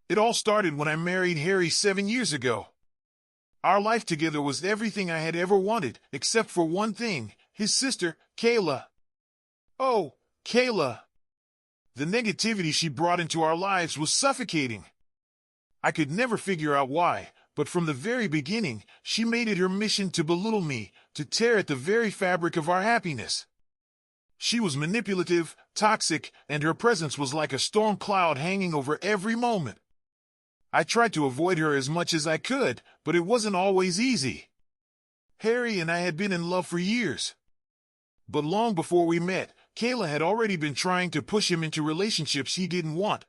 It all started when I married Harry 7 years ago. Our life together was everything I had ever wanted, except for one thing, his sister, Kayla. Oh, Kayla. The negativity she brought into our lives was suffocating. I could never figure out why, but from the very beginning, she made it her mission to belittle me, to tear at the very fabric of our happiness. She was manipulative, toxic, and her presence was like a storm cloud hanging over every moment. I tried to avoid her as much as I could, but it wasn't always easy. Harry and I had been in love for years. But long before we met, Kayla had already been trying to push him into relationships he didn't want.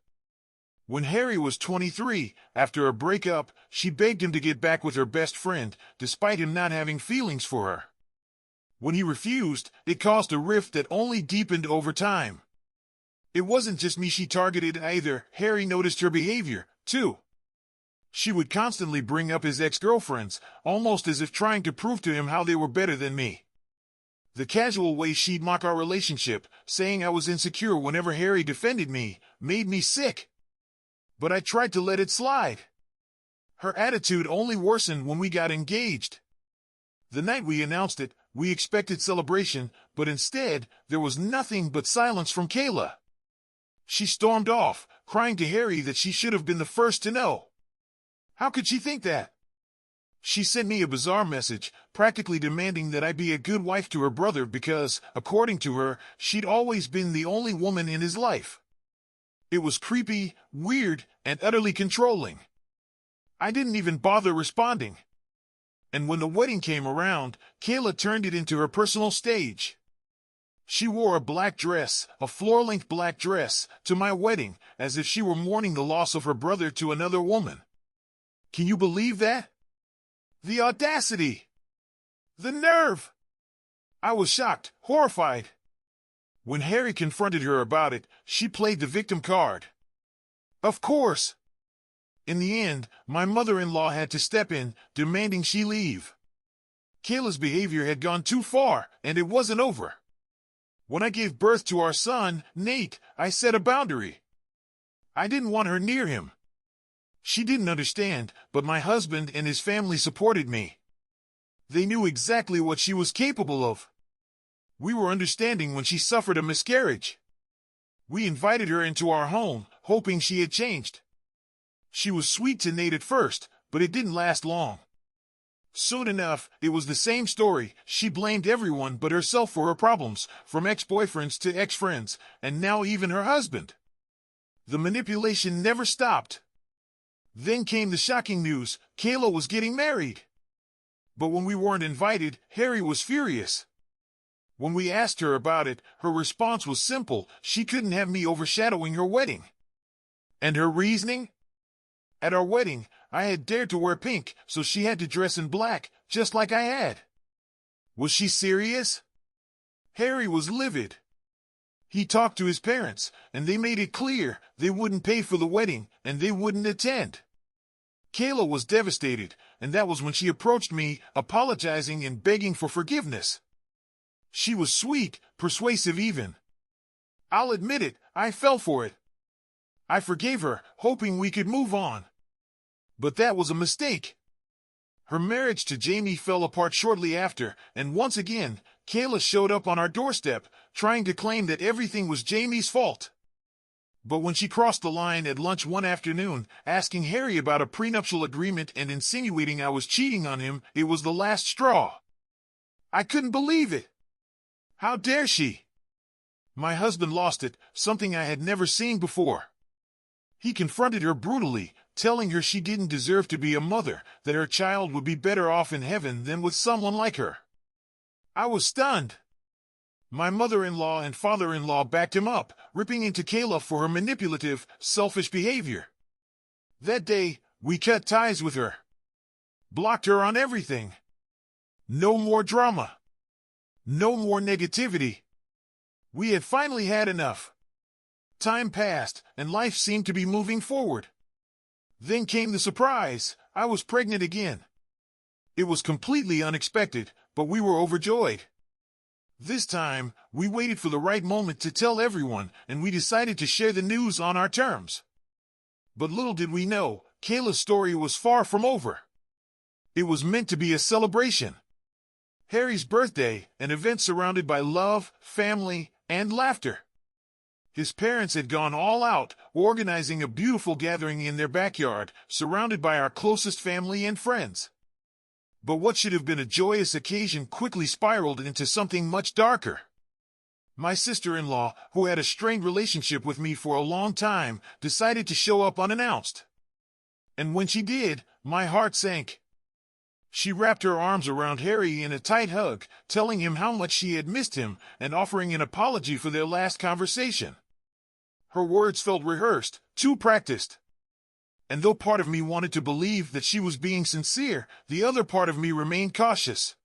When Harry was 23, after a breakup, she begged him to get back with her best friend, despite him not having feelings for her. When he refused, it caused a rift that only deepened over time. It wasn't just me she targeted either. Harry noticed her behavior, too. She would constantly bring up his ex-girlfriends, almost as if trying to prove to him how they were better than me. The casual way she'd mock our relationship, saying I was insecure whenever Harry defended me, made me sick. But I tried to let it slide. Her attitude only worsened when we got engaged. The night we announced it, we expected celebration, but instead, there was nothing but silence from Kayla. She stormed off, crying to Harry that she should have been the first to know. How could she think that? She sent me a bizarre message, practically demanding that I be a good wife to her brother because, according to her, she'd always been the only woman in his life. It was creepy, weird, and utterly controlling. I didn't even bother responding. And when the wedding came around, Kayla turned it into her personal stage. She wore a black dress, a floor-length black dress, to my wedding, as if she were mourning the loss of her brother to another woman. Can you believe that? The audacity! The nerve! I was shocked, horrified. When Harry confronted her about it, she played the victim card. Of course. In the end, my mother-in-law had to step in, demanding she leave. Kayla's behavior had gone too far, and it wasn't over. When I gave birth to our son, Nate, I set a boundary. I didn't want her near him. She didn't understand, but my husband and his family supported me. They knew exactly what she was capable of. We were understanding when she suffered a miscarriage. We invited her into our home, hoping she had changed. She was sweet to Nate at first, but it didn't last long. Soon enough, it was the same story. She blamed everyone but herself for her problems, from ex-boyfriends to ex-friends, and now even her husband. The manipulation never stopped. Then came the shocking news: Kayla was getting married. But when we weren't invited, Harry was furious. When we asked her about it, her response was simple: she couldn't have me overshadowing her wedding. And her reasoning? At our wedding, I had dared to wear pink, so she had to dress in black, just like I had. Was she serious? Harry was livid. He talked to his parents, and they made it clear they wouldn't pay for the wedding, and they wouldn't attend. Kayla was devastated, and that was when she approached me, apologizing and begging for forgiveness. She was sweet, persuasive even. I'll admit it, I fell for it. I forgave her, hoping we could move on. But that was a mistake. Her marriage to Jamie fell apart shortly after, and once again, Kayla showed up on our doorstep, trying to claim that everything was Jamie's fault. But when she crossed the line at lunch one afternoon, asking Harry about a prenuptial agreement and insinuating I was cheating on him, it was the last straw. I couldn't believe it. How dare she? My husband lost it, something I had never seen before. He confronted her brutally, telling her she didn't deserve to be a mother, that her child would be better off in heaven than with someone like her. I was stunned. My mother-in-law and father-in-law backed him up, ripping into Kayla for her manipulative, selfish behavior. That day, we cut ties with her. Blocked her on everything. No more drama. No more negativity. We had finally had enough. Time passed, and life seemed to be moving forward. Then came the surprise: I was pregnant again. It was completely unexpected, but we were overjoyed. This time, we waited for the right moment to tell everyone, and we decided to share the news on our terms. But little did we know, Kayla's story was far from over. It was meant to be a celebration. Harry's birthday, an event surrounded by love, family, and laughter. His parents had gone all out, organizing a beautiful gathering in their backyard, surrounded by our closest family and friends. But what should have been a joyous occasion quickly spiraled into something much darker. My sister-in-law, who had a strained relationship with me for a long time, decided to show up unannounced. And when she did, my heart sank. She wrapped her arms around Harry in a tight hug, telling him how much she had missed him and offering an apology for their last conversation. Her words felt rehearsed, too practiced. And though part of me wanted to believe that she was being sincere, the other part of me remained cautious.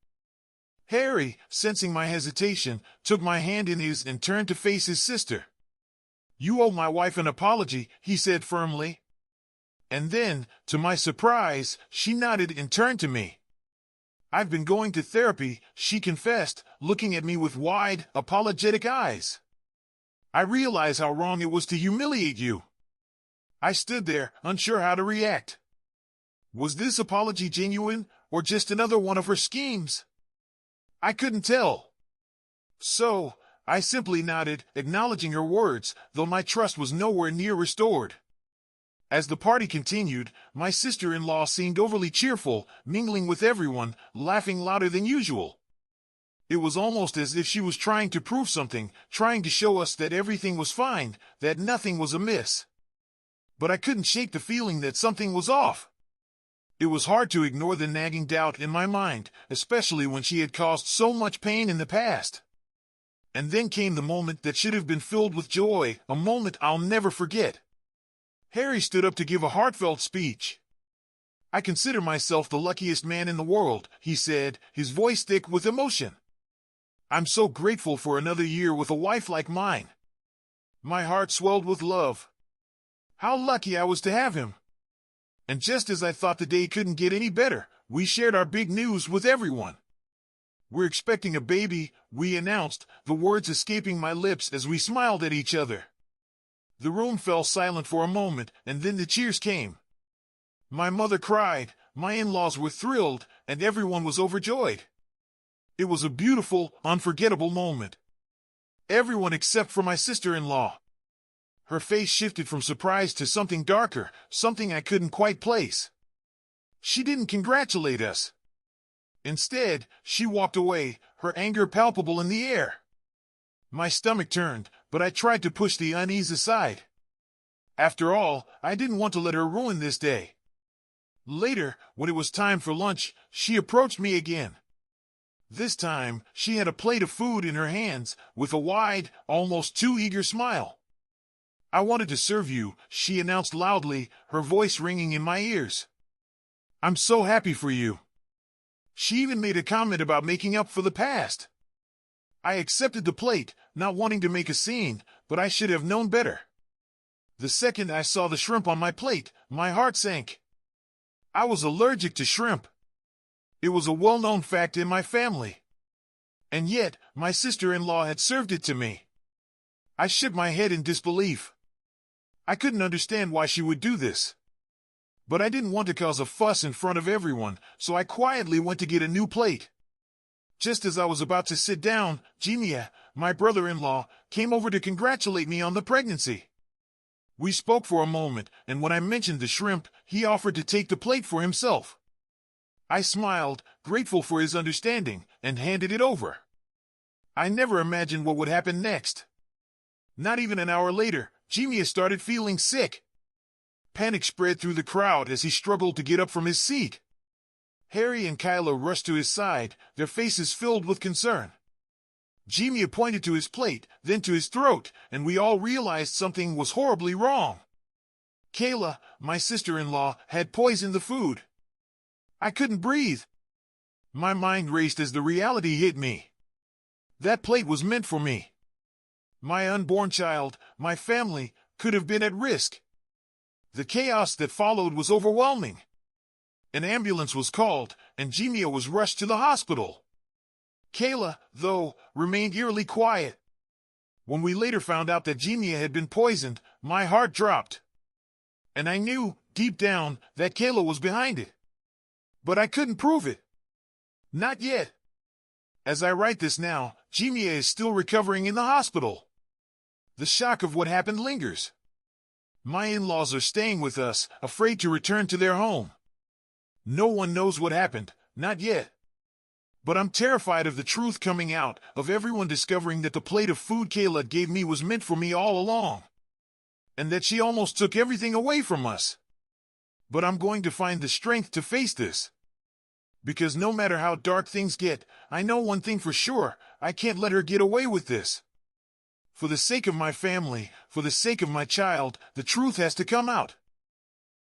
Harry, sensing my hesitation, took my hand in his and turned to face his sister. "You owe my wife an apology," he said firmly. And then, to my surprise, she nodded and turned to me. "I've been going to therapy," she confessed, looking at me with wide, apologetic eyes. "I realize how wrong it was to humiliate you." I stood there, unsure how to react. Was this apology genuine, or just another one of her schemes? I couldn't tell. So, I simply nodded, acknowledging her words, though my trust was nowhere near restored. As the party continued, my sister-in-law seemed overly cheerful, mingling with everyone, laughing louder than usual. It was almost as if she was trying to prove something, trying to show us that everything was fine, that nothing was amiss. But I couldn't shake the feeling that something was off. It was hard to ignore the nagging doubt in my mind, especially when she had caused so much pain in the past. And then came the moment that should have been filled with joy, a moment I'll never forget. Harry stood up to give a heartfelt speech. "I consider myself the luckiest man in the world," he said, his voice thick with emotion. "I'm so grateful for another year with a wife like mine." My heart swelled with love. How lucky I was to have him. And just as I thought the day couldn't get any better, we shared our big news with everyone. "We're expecting a baby," we announced, the words escaping my lips as we smiled at each other. The room fell silent for a moment, and then the cheers came. My mother cried, my in-laws were thrilled, and everyone was overjoyed. It was a beautiful, unforgettable moment. Everyone except for my sister-in-law. Her face shifted from surprise to something darker, something I couldn't quite place. She didn't congratulate us. Instead, she walked away, her anger palpable in the air. My stomach turned, but I tried to push the unease aside. After all, I didn't want to let her ruin this day. Later, when it was time for lunch, she approached me again. This time, she had a plate of food in her hands, with a wide, almost too eager smile. "I wanted to serve you," she announced loudly, her voice ringing in my ears. "I'm so happy for you." She even made a comment about making up for the past. I accepted the plate, not wanting to make a scene, but I should have known better. The second I saw the shrimp on my plate, my heart sank. I was allergic to shrimp. It was a well-known fact in my family. And yet, my sister-in-law had served it to me. I shook my head in disbelief. I couldn't understand why she would do this. But I didn't want to cause a fuss in front of everyone, so I quietly went to get a new plate. Just as I was about to sit down, Jimia, my brother-in-law, came over to congratulate me on the pregnancy. We spoke for a moment, and when I mentioned the shrimp, he offered to take the plate for himself. I smiled, grateful for his understanding, and handed it over. I never imagined what would happen next. Not even an hour later, Jimia started feeling sick. Panic spread through the crowd as he struggled to get up from his seat. Harry and Kyla rushed to his side, their faces filled with concern. Jimmy pointed to his plate, then to his throat, and we all realized something was horribly wrong. Kayla, my sister-in-law, had poisoned the food. I couldn't breathe. My mind raced as the reality hit me. That plate was meant for me. My unborn child, my family, could have been at risk. The chaos that followed was overwhelming. An ambulance was called, and Jimmy was rushed to the hospital. Kayla, though, remained eerily quiet. When we later found out that Jimmy had been poisoned, my heart dropped. And I knew, deep down, that Kayla was behind it. But I couldn't prove it. Not yet. As I write this now, Jimia is still recovering in the hospital. The shock of what happened lingers. My in-laws are staying with us, afraid to return to their home. No one knows what happened, not yet. But I'm terrified of the truth coming out, of everyone discovering that the plate of food Kayla gave me was meant for me all along. And that she almost took everything away from us. But I'm going to find the strength to face this. Because no matter how dark things get, I know one thing for sure, I can't let her get away with this. For the sake of my family, for the sake of my child, the truth has to come out.